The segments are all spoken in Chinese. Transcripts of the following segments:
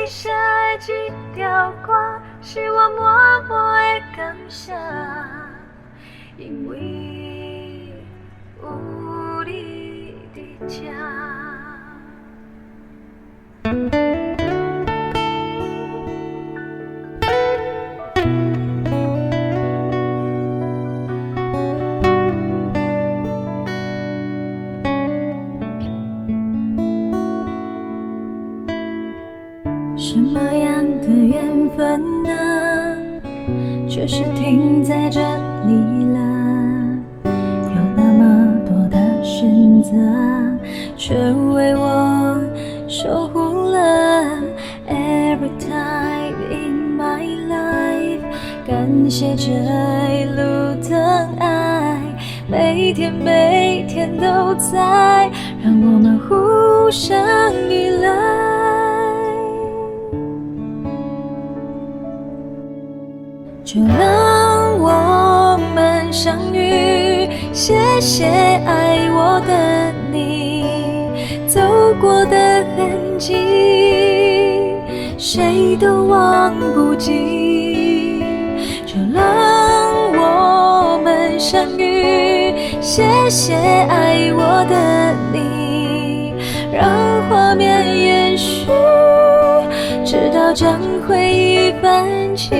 你写的这条歌，是我满满的感谢，因为有你在这。什么样的缘分呢？却是停在这里了。有那么多的选择，却为我守护了。Every time in my life， 感谢这一路的爱，每天每天都在让我们互相依赖。就让我们相遇，谢谢爱我的你，走过的痕迹，谁都忘不记。就让我们相遇，谢谢爱我的你，让画面延续，直到将回忆翻起。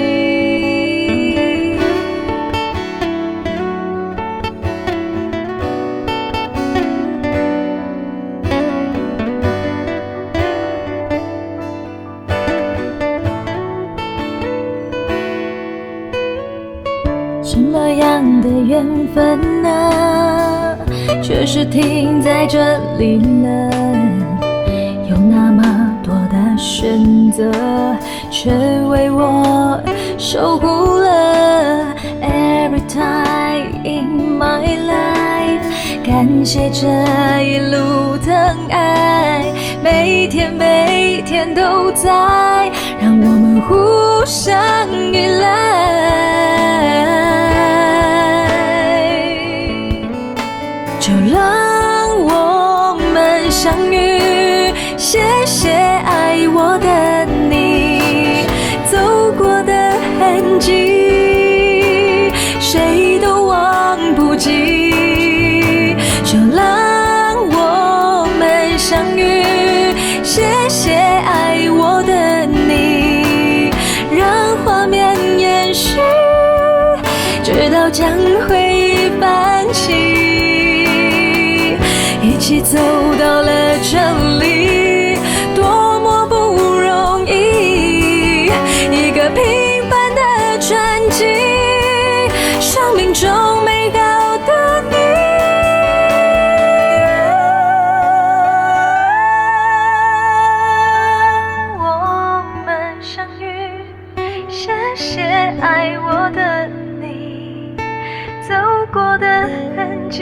什么样的缘分呢？却是停在这里了。有那么多的选择，却为我守护了。Every time in my life， 感谢这一路的爱，每天每天都在让我们互相依赖。就让我们相遇，谢谢爱我的你，走过的痕迹，谁都忘不记。就让我们相遇，谢谢爱我的你，让画面延续，直到将回忆翻起。一起走到了这里，多么不容易，一个平凡的传奇，生命中美好的你。我们相遇，谢谢爱我的你，走过的痕迹，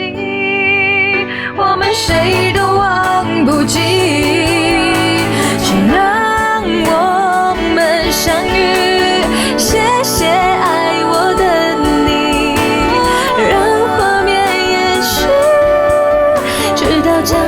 我们谁都忘不记。就让我们相遇，谢谢爱我的你，让画面延续，直到将